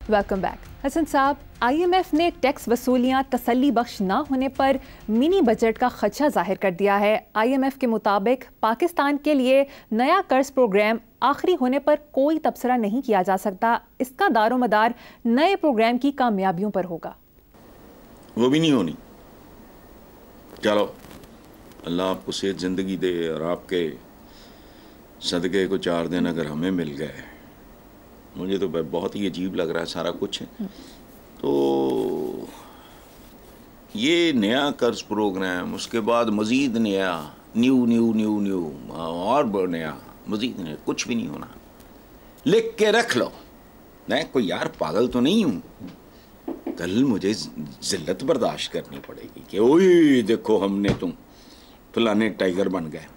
Welcome back. Hasan साहब, IMF ने tax वसूलियां तसल्ली बख्श ना होने पर मिनी बजट का खदशा जाहिर कर दिया है। IMF के मुताबिक पाकिस्तान के लिए नया कर्ज प्रोग्राम आखिरी होने पर कोई तबसरा नहीं किया जा सकता। इसका दारोमदार नए प्रोग्राम की कामयाबियों पर होगा। वो भी नहीं होनी। चलो, अल्लाह आपको सेहत ज़िंदगी दे और आपके सदक़े को 4 दिन अगर हमें मिल गए, मुझे तो बहुत ही अजीब लग रहा है सारा कुछ है। तो ये नया कर्ज प्रोग्राम, उसके बाद मज़ीद नया, न्यू और नया, मज़ीद नया, कुछ भी नहीं होना। लिख के रख लो। मैं कोई यार पागल तो नहीं हूँ। कल मुझे जिल्लत बर्दाश्त करनी पड़ेगी कि ओए देखो हमने तुम फलाने टाइगर बन गए।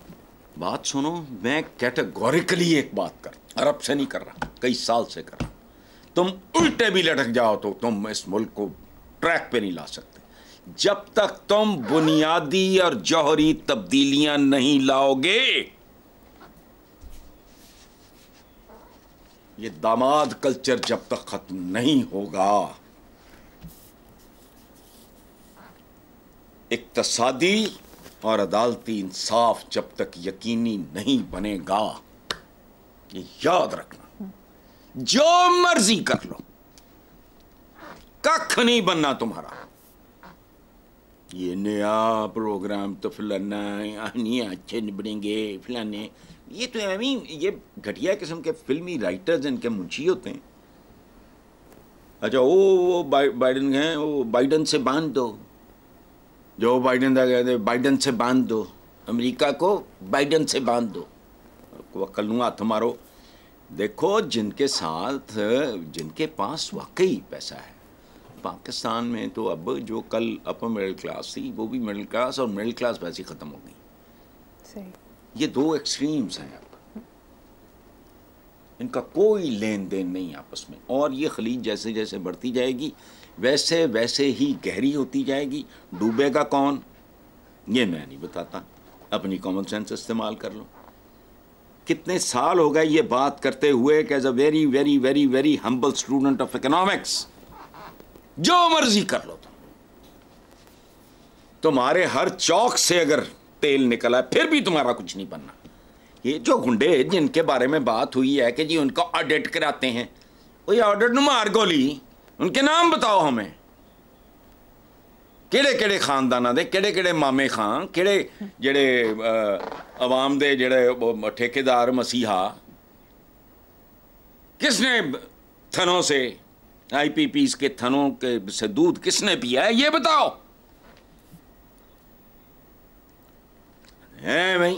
बात सुनो, मैं कैटेगोरिकली एक बात कर, अरब से नहीं कर रहा, कई साल से कर रहा। तुम उल्टे भी लटक जाओ तो तुम इस मुल्क को ट्रैक पे नहीं ला सकते। जब तक तुम बुनियादी और जौहरी तब्दीलियां नहीं लाओगे, ये दामाद कल्चर जब तक खत्म नहीं होगा, इक्तसादी और अदालती इंसाफ जब तक यकीनी नहीं बनेगा, ये याद रखना। जो मर्जी कर लो, कख नहीं बनना तुम्हारा। ये नया प्रोग्राम तो फलाना नहीं अच्छे निबड़ेंगे फलाने, ये तो ये घटिया किस्म के फिल्मी राइटर्स इनके मुंशी होते हैं। अच्छा, वो बाइडन हैं, वो बाइडन से बांध दो। जो बाइडन था कहते बाइडन से बांध दो, अमेरिका को बाइडन से बांध दो। कल हाथ मारो। देखो, जिनके साथ, जिनके पास वाकई पैसा है पाकिस्तान में, तो अब जो कल अपर मिडिल क्लास थी वो भी मिडिल क्लास और मिडिल क्लास वैसे ही ख़त्म हो गई। ये दो एक्सट्रीम्स हैं अब, इनका कोई लेन देन नहीं आपस में। और ये खलीज जैसे जैसे बढ़ती जाएगी वैसे वैसे ही गहरी होती जाएगी। डूबेगा कौन ये मैं नहीं बताता, अपनी कॉमन सेंस इस्तेमाल कर लो। कितने साल हो गए ये बात करते हुए कि as a very very very very humble student of economics, जो मर्जी कर लो तुम्हारे हर चौक से अगर तेल निकला फिर भी तुम्हारा कुछ नहीं बनना। ये जो गुंडे जिनके बारे में बात हुई है कि जी उनको ऑडिट कराते हैं, वो ये ऑडिट नु मार गोली, उनके नाम बताओ हमें। केड़े केड़े खानदाना दे, केड़े केड़े मामे खां, केड़े जेड़े अवाम दे जेड़े ठेकेदार मसीहा, किसने थनों से IPPs के थनों के से दूध किसने पिया है ये बताओ। है भाई,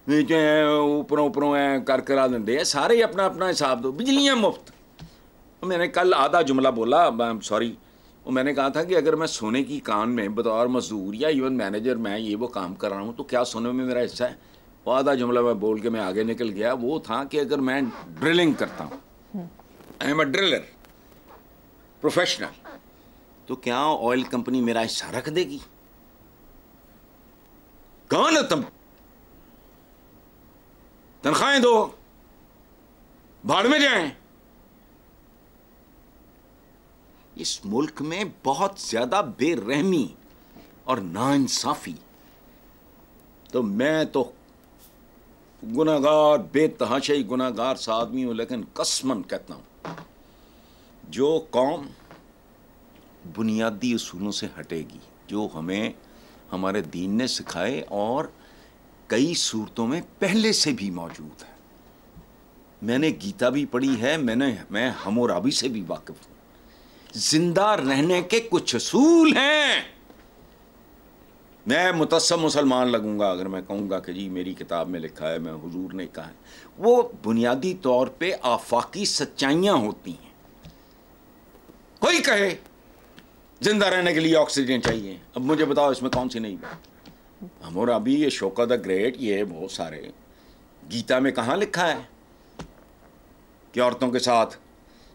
ऊपरों ऊपरों कर करा देंगे सारे ही अपना अपना हिसाब दो। बिजलियां मुफ्त। मैंने कल आधा जुमला बोला, सॉरी, वो मैंने कहा था कि अगर मैं सोने की कान में बतौर मजदूर या इवन मैनेजर मैं ये वो काम कर रहा हूँ तो क्या सोने में मेरा हिस्सा है। वो आधा जुमला मैं बोल के मैं आगे निकल गया। वो था कि अगर मैं ड्रिलिंग करता हूँ, I am a driller professional, तो क्या ऑयल कंपनी मेरा हिस्सा रख देगी? कौन है तुम? तनख्वाहें दो, भाड़ में जाएं। इस मुल्क में बहुत ज्यादा बेरहमी और नाइंसाफी। तो मैं तो गुनाहगार, बेतहाशाई गुनाहगार सा आदमी हूं, लेकिन कसमन कहता हूं, जो कौम बुनियादी उसूलों से हटेगी, जो हमें हमारे दीन ने सिखाए और कई सूरतों में पहले से भी मौजूद है। मैंने गीता भी पढ़ी है, मैं हमोराबी से भी वाकिफ हूं। जिंदा रहने के कुछ असूल हैं। मैं मुतस्सब मुसलमान लगूंगा अगर मैं कहूंगा कि जी मेरी किताब में लिखा है, मैं हुजूर ने कहा है। वो बुनियादी तौर पे आफाकी सच्चाइयां होती हैं। कोई कहे जिंदा रहने के लिए ऑक्सीजन चाहिए, अब मुझे बताओ इसमें कौन सी नहीं बात। हमोराबी, ये शोका द ग्रेट, ये बहुत सारे गीता में कहाँ लिखा है कि औरतों के साथ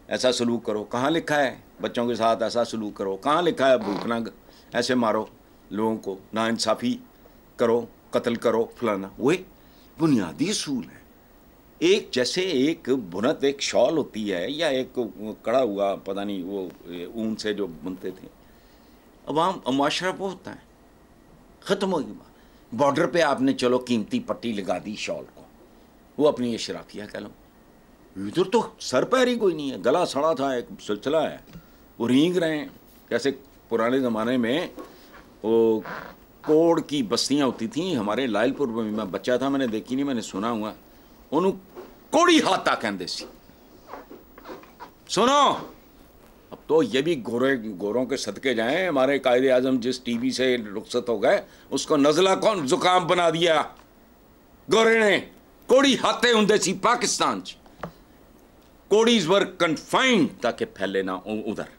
ऐसा सलूक करो? कहाँ लिखा है बच्चों के साथ ऐसा सलूक करो? कहाँ लिखा है भूखना ऐसे मारो लोगों को, नाइंसाफ़ी करो, कत्ल करो, फलाना? वही बुनियादी असूल है। एक जैसे एक बुनत एक शॉल होती है या एक कड़ा हुआ पता नहीं वो ऊन से जो बुनते थे, अवाम माशरा वो होता है, ख़त्म हो गई। बॉर्डर पे आपने चलो कीमती पट्टी लगा दी शॉल को, वो अपनी अशराफिया कह लो। इधर तो सर पैर ही कोई नहीं है, गला सड़ा था, एक सिलसिला है, वो रींग रहे हैं। जैसे पुराने ज़माने में वो कोड़ की बस्तियाँ होती थी हमारे लायलपुर में, मैं बच्चा था, मैंने देखी नहीं, मैंने सुना हुआ, उन्होंने कोड़ी हाथा कहते सी। सुनो, अब तो ये भी गोरों के सदके जाएं, हमारे कायदे आजम जिस टीवी से रुखसत हो गए उसको नज़ला कौन जुकाम बना दिया, गोरे ने कोड़ी हाथे होंदे सी पाकिस्तान च, कोड़ीज वर कन्फाइंड ताकि फैले ना उधर।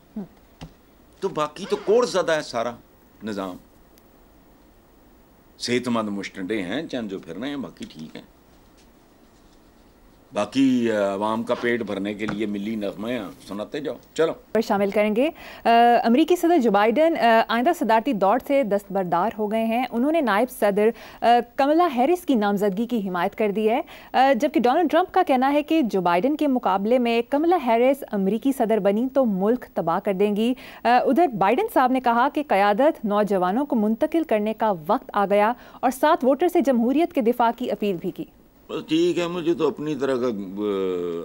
तो बाकी तो कोड़ ज़्यादा है सारा निज़ाम, सेहतमंद मुश्तंडे हैं चंद जो फिर रहे हैं, बाकी ठीक है। बाकी आवाम का पेट भरने के लिए मिली नगमे सुनाते जाओ। चलो पर शामिल करेंगे अमरीकी सदर जो बाइडन आइंदा सदारती दौर से दस्तबरदार हो गए हैं। उन्होंने नायब सदर कमला हैरिस की नामजदगी की हिमायत कर दी है, जबकि डोनाल्ड ट्रंप का कहना है कि जो बाइडन के मुकाबले में कमला हैरिस अमरीकी सदर बनी तो मुल्क तबाह कर देंगी। उधर बाइडन साहब ने कहा कि क़यादत नौजवानों को मुंतकिल करने का वक्त आ गया और 7 वोटर से जमहूरियत के दिफा की अपील भी की। बस ठीक है, मुझे तो अपनी तरह का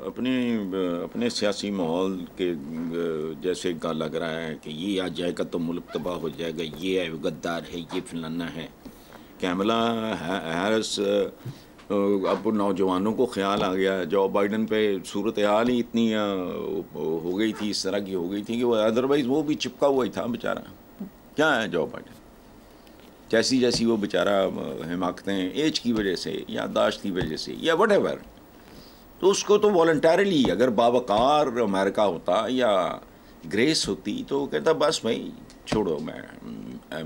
अपने सियासी माहौल के जैसे का लग रहा है कि ये आ जाएगा तो मुल्क तबाह हो जाएगा, ये है गद्दार है, ये फलाना है। कैमला हैरिस, अब नौजवानों को ख्याल आ गया, जो बाइडन पे सूरत हाल ही इतनी हो गई थी, इस तरह की हो गई थी कि वो अदरवाइज़ वो भी चिपका हुआ ही था बेचारा। क्या है जो बाइडन, जैसी जैसी वो बेचारा हिमाकतें एज की वजह से, याददाश्त की वजह से या वट एवर, तो उसको तो वॉलंटरली, अगर बावकार अमेरिका होता या ग्रेस होती तो कहता बस भाई छोड़ो, मैं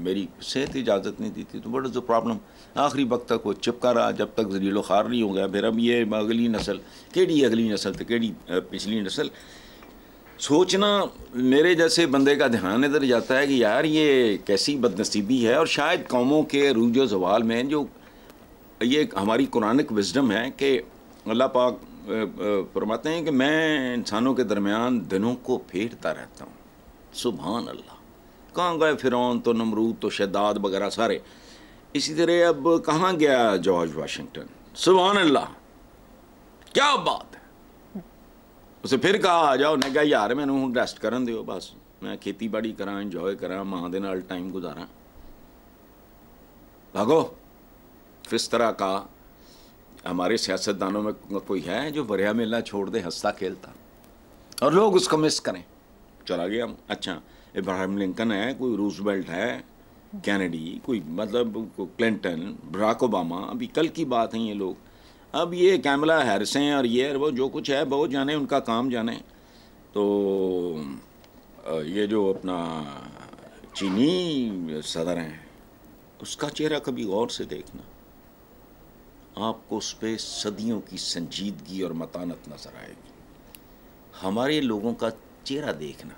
मेरी सेहत इजाज़त नहीं दी थी, तो व्हाट इज़ द प्रॉब्लम। आखिरी वक्त तक वो चिपका रहा, जब तक ज़लीलो ख़ार नहीं हो गया। फिर अब ये अगली नस्ल, केड़ी अगली नस्ल तो केड़ी पिछली नस्ल, सोचना मेरे जैसे बंदे का ध्यान इधर जाता है कि यार ये कैसी बदनसीबी है। और शायद कौमों के रूज व ज़वाल में जो ये हमारी कुरानिक विज़डम है कि अल्लाह पाक फरमाते हैं कि मैं इंसानों के दरमियान दिनों को फेरता रहता हूँ। सुभान अल्लाह, कहाँ गए फ़िरौन, तो नमरूद, तो शद्दाद वगैरह सारे। इसी तरह अब कहाँ गया जॉर्ज वाशिंगटन, सुभान अल्लाह, क्या बात है। उसे फिर कहा आ जाओ, ने कहा यार मैनू हुण रेस्ट करन दिओ, बस मैं खेती बाड़ी करा, इंजॉय करा, माँ दे नाल टाइम गुजारा। भागो। किस तरह का हमारे सियासतदानों में कोई है जो बरिया मेला छोड़ दे हंसता खेलता और लोग उसको मिस करें। चला गया, अच्छा इब्राहिम लिंकन है, कोई रूजवेल्ट है, कैनेडी, कोई मतलब क्लिंटन, बराक ओबामा, अभी कल की बात है ये लोग। अब ये कैमला हैरिस हैं और ये वो जो कुछ है बहुत जाने, उनका काम जाने। तो ये जो अपना चीनी सदर हैं उसका चेहरा कभी गौर से देखना, आपको उस पर सदियों की संजीदगी और मतानत नजर आएगी। हमारे लोगों का चेहरा देखना,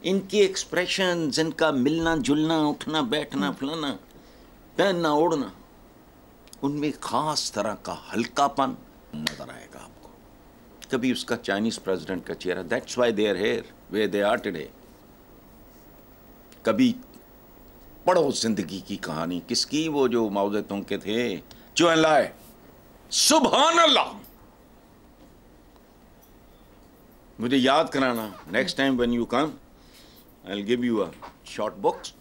इनके एक्सप्रेशंस, इनका मिलना जुलना, उठना बैठना, फलाना पहनना ओढ़ना, उनमें खास तरह का हल्कापन नजर आएगा आपको। कभी उसका चाइनीज प्रेसिडेंट का चेहरा, that's why they are here where they are today. कभी पढ़ो जिंदगी की कहानी, किसकी, वो जो माओ ज़ेडुंग के थे, जो अल्लाह, सुभान अल्लाह। मुझे याद कराना next time when you come, I will give you a short books,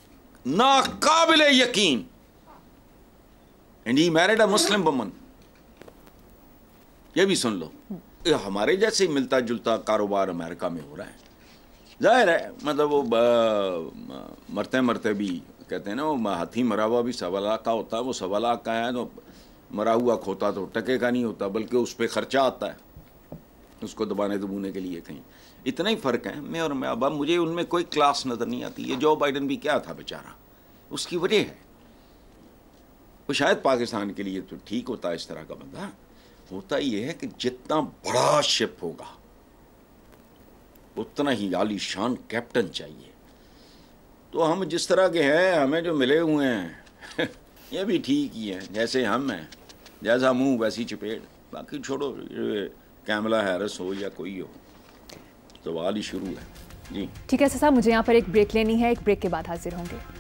नाकाबिले यकीन, and he married a Muslim woman. ये भी सुन लो, हमारे जैसे मिलता जुलता कारोबार अमेरिका में हो रहा है। जाहिर है मतलब वो मरते मरते भी कहते हैं ना, वो हाथी मरा हुआ भी 1.25 लाख का होता है, वो 1.25 लाख का है तो मरा हुआ खोता तो टके का नहीं होता, बल्कि उस पर खर्चा आता है उसको दबाने दबूने के लिए। कहीं इतना ही फ़र्क है मैं और मैं। अब मुझे उनमें कोई क्लास नज़र नहीं आती। ये जो बाइडन भी क्या था बेचारा, उसकी वजह है वो शायद पाकिस्तान के लिए तो ठीक होता है, इस तरह का बंदा होता ये है कि जितना बड़ा शिप होगा उतना ही आलीशान कैप्टन चाहिए। तो हम जिस तरह के हैं, हमें जो मिले हुए हैं ये भी ठीक ही है, जैसे हम हैं, जैसा मुंह वैसी चपेट। बाकी छोड़ो, कैमला हैरिस हो या कोई हो, सवाल ही शुरू है जी। ठीक है साहब, मुझे यहाँ पर एक ब्रेक लेनी है, एक ब्रेक के बाद हाजिर होंगे।